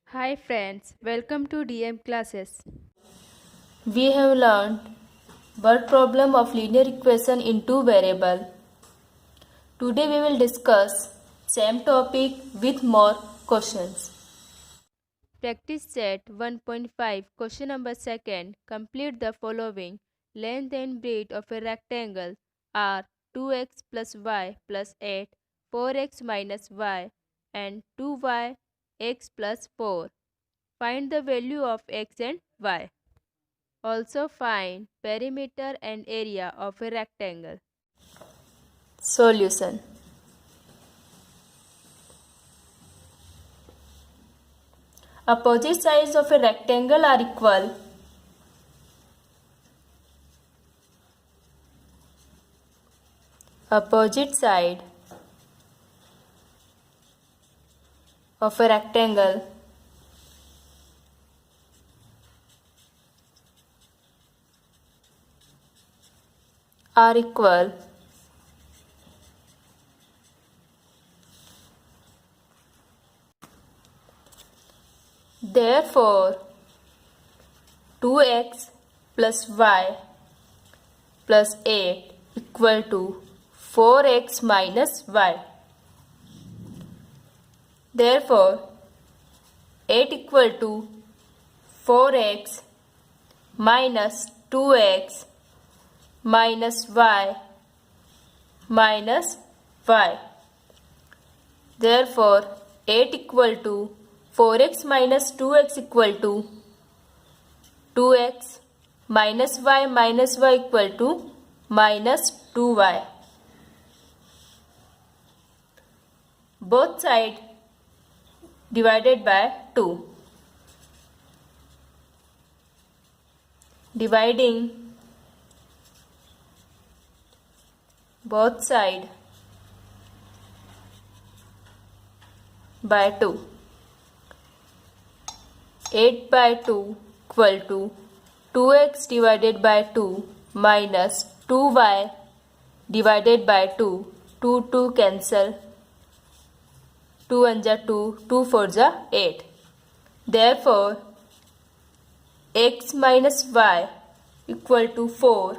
Hi friends, welcome to DM classes. We have learned word problem of linear equation in two variable. Today we will discuss same topic with more questions. Practice set 1.5 question number second. Complete the following. Length and breadth of a rectangle are 2x plus y plus 8, 4x minus y and 2y x plus 4. Find the value of x and y. Also find perimeter and area of a rectangle. Solution. Opposite sides of a rectangle are equal. Opposite side of a rectangle are equal. Therefore, 2x plus y plus 8 equal to 4x minus y. Therefore, 8 equal to 4x minus 2x minus y minus y. Therefore, 8 equal to 4x minus 2x equal to 2x minus y equal to minus 2y. Both sides divided by 2. Dividing both sides by 2. 8 by 2 equal to 2x divided by 2 minus 2y divided by 2. 2 cancel. 2 1 ja 2, 2 4 ja 8. Therefore, x minus y equal to 4.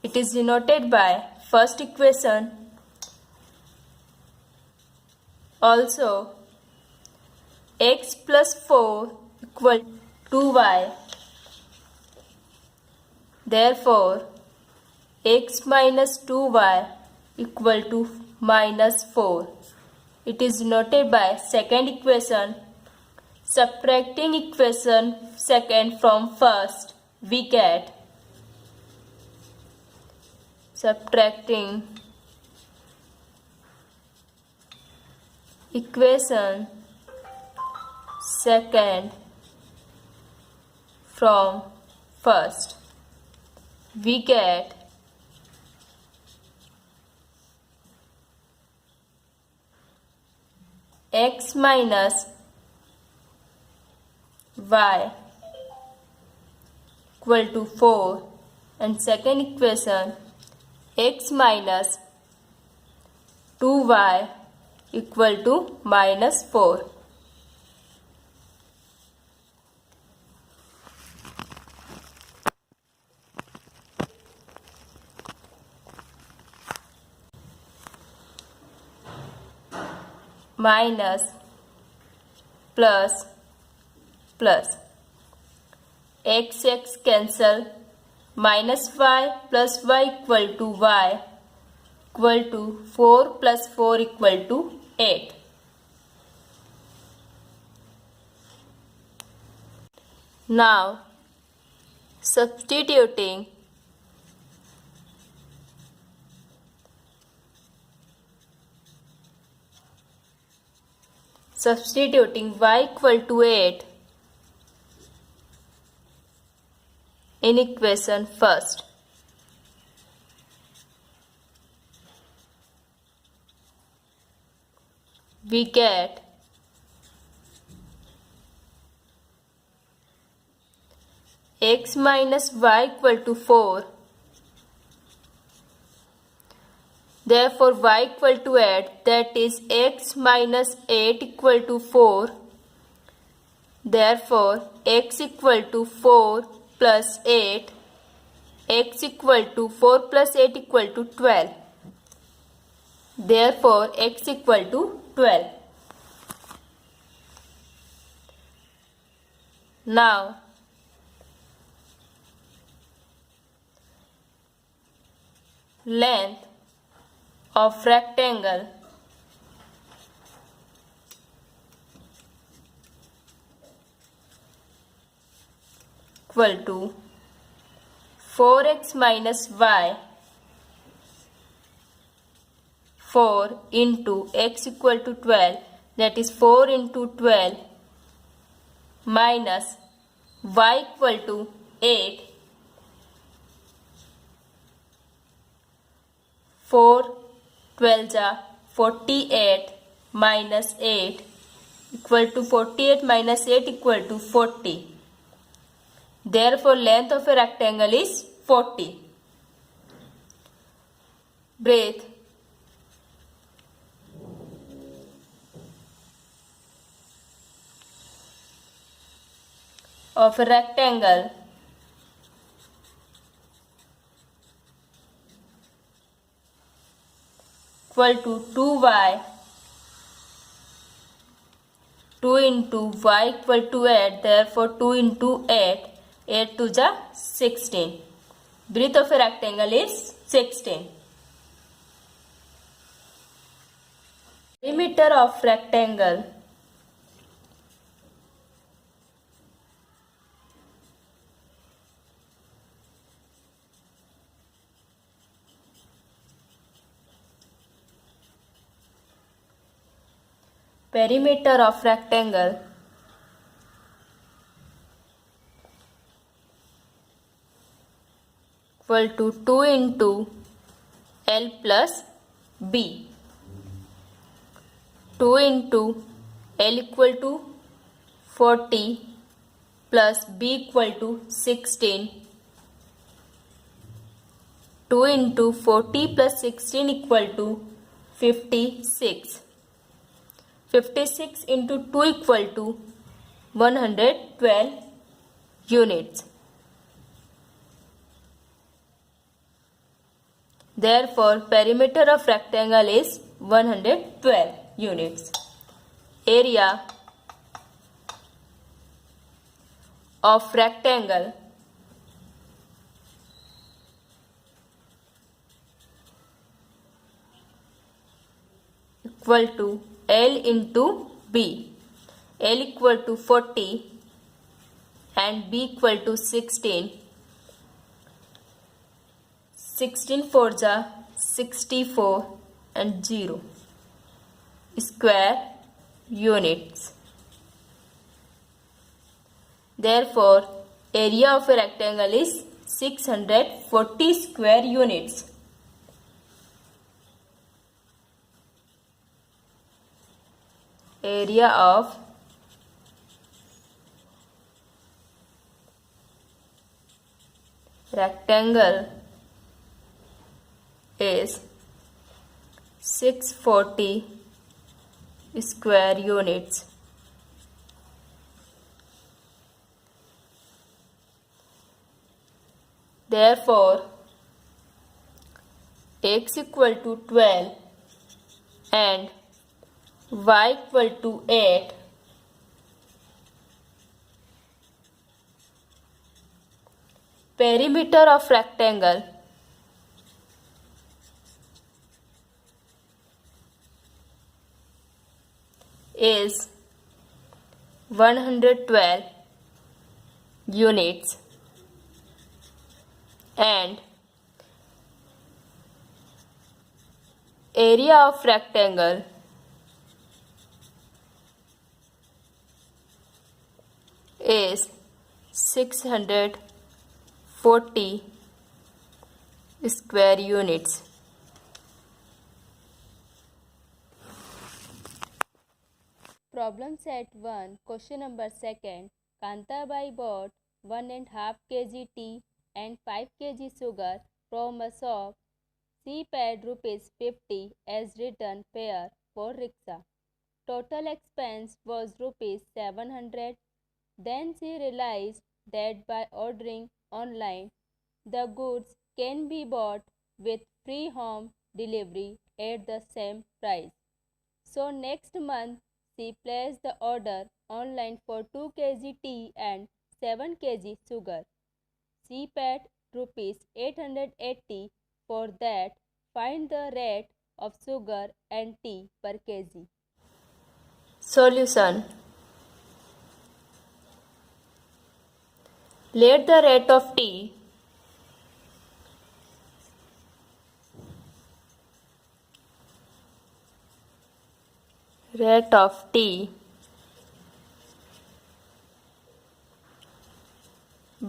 It is denoted by first equation. Also, x plus 4 equal to y. Therefore, x minus 2y equal to minus 4. It is denoted by second equation. Subtracting equation second from first, we get subtracting equation second from first, we get x minus y equal to 4 and second equation x minus 2y equal to minus 4. Minus plus plus x cancel, minus y plus y equal to y equal to 4 plus 4 equal to 8. Now substituting y equal to 8 in equation first. We get x minus y equal to 4. Therefore y equal to 8, that is x minus 8 equal to 4. Therefore x equal to 4 plus 8, x equal to 4 plus 8 equal to 12. Therefore x equal to 12. Now length of rectangle equal to 4x minus y, 4 into x equal to 12, that is 4 into 12 minus y equal to 8, 4 12 ja 48 minus 8 equal to 48 minus 8 equal to 40. Therefore length of a rectangle is 40. Breadth of a rectangle equal to 2y, 2 into y equal to 8, therefore 2 into 8, 8 to the 16. Breadth of a rectangle is 16. Perimeter of rectangle equal to 2 into L plus B. 2 into L equal to 40 plus B equal to 16. 2 into 40 plus 16 equal to 56. 56 into 2 equal to 112 units. Therefore, perimeter of rectangle is 112 units. Area of rectangle equal to L into B. L equal to 40 and B equal to 16. 16 4 ja 64 and 0 square units. Therefore, area of a rectangle is 640 square units. Area of rectangle is 640 square units. Therefore, x equal to 12 and y equal to 8. Perimeter of rectangle is 112 units and area of rectangle is 640 square units. Problem set 1, question number 2. Kantabai bought 1.5 kg tea and 5 kg sugar from a shop She paid rupees 50 as return fare for rickshaw. Total expense was rupees 700. Then she realized that by ordering online, the goods can be bought with free home delivery at the same price. So next month she placed the order online for 2 kg tea and 7 kg sugar. She paid rupees 880 for that. Find the rate of sugar and tea per kg. Solution. Let the rate of tea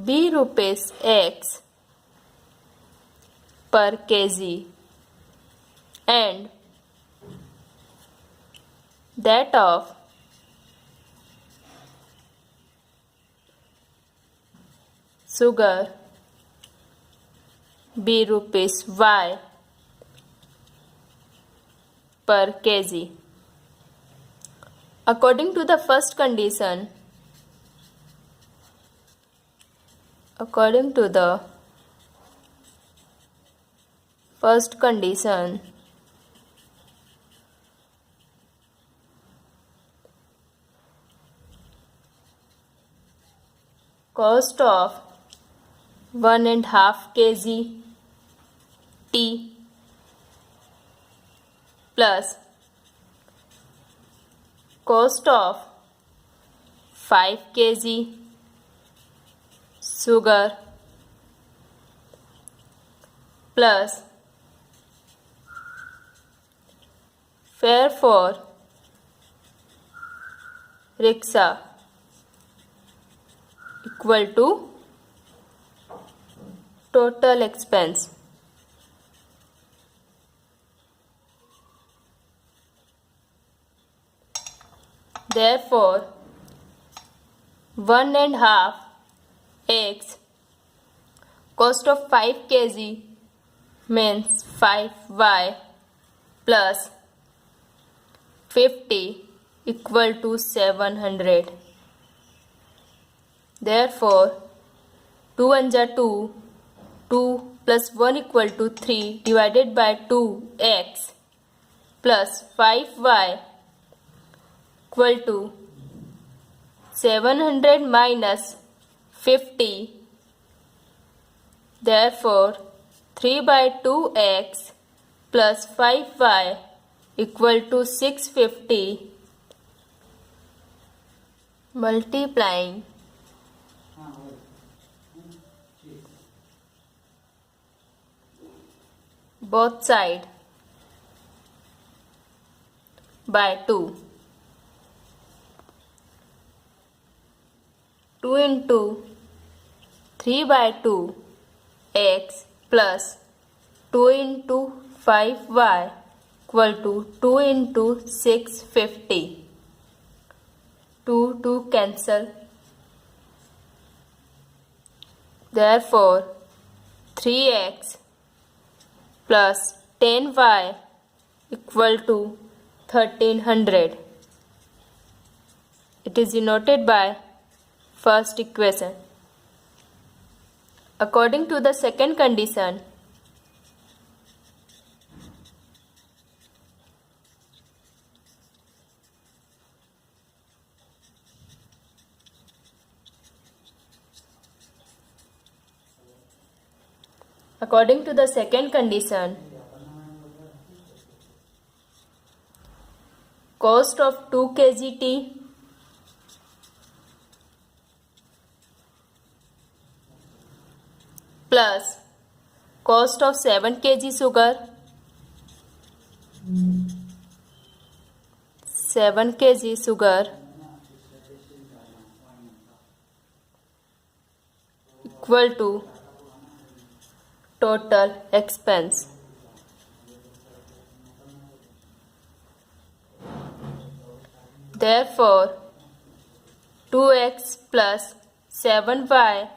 be rupees X per kg and that of sugar be rupees Y per kg. According to the first condition, cost of 1.5 kg tea plus cost of 5 kg sugar plus fare for rickshaw equal to total expense. Therefore, 1.5 X cost of 5 kg means 5Y plus 50 equal to 700. Therefore, 2 1 ja 2, 2 plus 1 equal to 3 divided by 2x plus 5y equal to 700 minus 50. Therefore, 3 by 2x plus 5y equal to 650 multiplying both sides by 2. 2 into 3 by 2 x plus 2 into 5y equal to 2 into 650. 2 cancel. Therefore, 3x plus 10y equal to 1300. It is denoted by first equation. According to the second condition, cost of 2 kg tea plus cost of 7 kg sugar, 7 kg sugar equal to total expense. Therefore, 2x plus 7y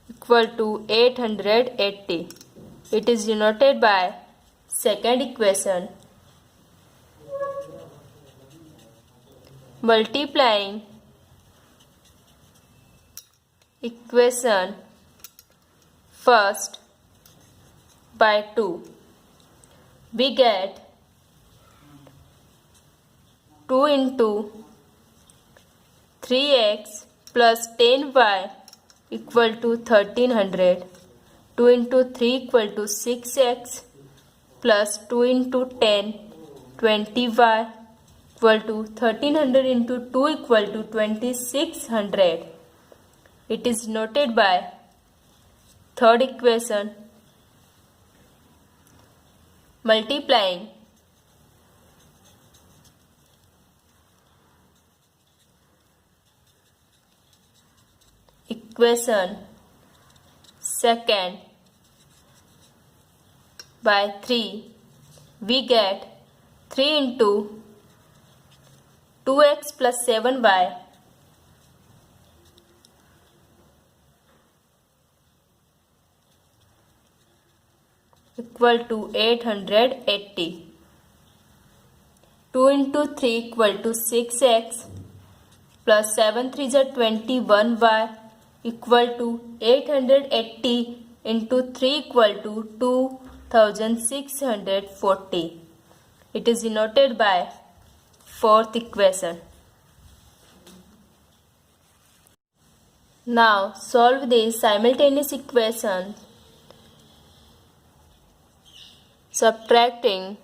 equal to 880. It is denoted by second equation. Multiplying equation first by 2, we get 2 into 3x plus 10y equal to 1300. 2 into 3 equal to 6x plus 2 into 10 20y equal to 1300 into 2 equal to 2600. It is noted by third equation. Multiplying equation second by 3, we get 3 into 2x plus 7y equal to 880. 2 into 3 equal to 6x plus 7 3s are 21y equal to 880 into 3 equal to 2640. It is denoted by fourth equation. Now solve the simultaneous equation subtracting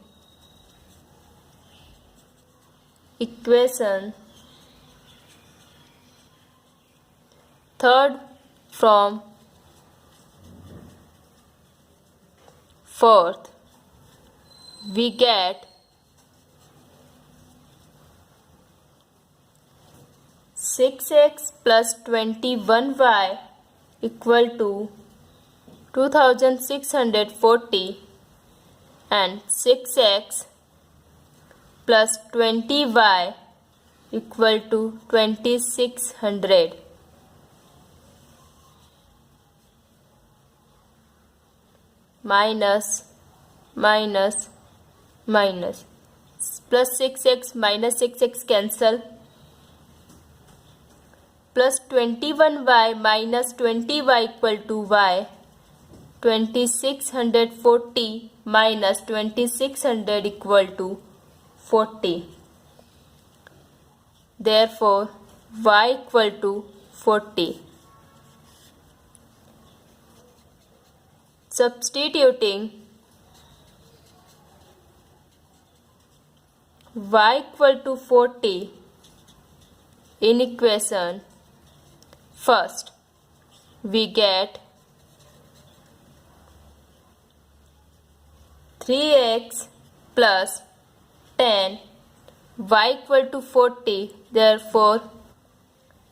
equation third from fourth, we get 6x plus 21y equal to 2640 and 6x plus 20y equal to 2600. Minus minus minus plus 6x minus 6x cancel, plus 21y minus 20y equal to y, 2640 minus 2600 equal to 40. Therefore y equal to 40. Substituting y equal to 40 in equation first, we get 3x plus 10 y equal to 40. Therefore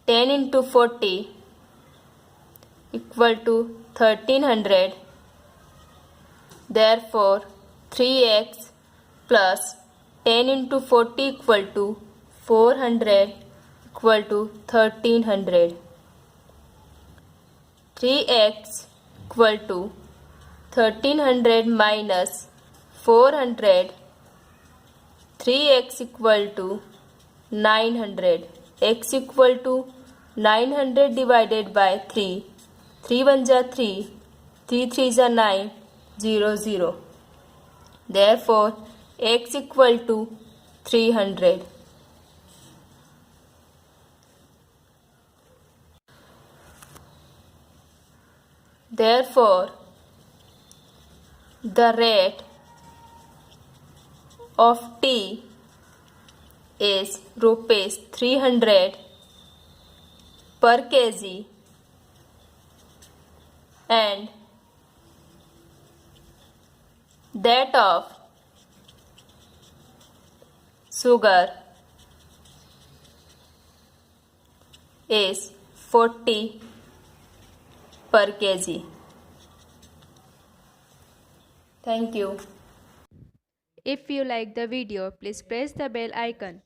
10 into 40 equal to 1300. Therefore 3x plus 10 into 40 equal to 400 equal to 1300. 3x equal to 1300 minus 400. 3x equal to 900. X equal to 900 divided by 3. 3 1s are 3. 3 3s are 9. 0 0. Therefore x equal to 300. Therefore the rate of tea is rupees 300 per kg and that of sugar is 40 per kg. Thank you. If you like the video, please press the bell icon.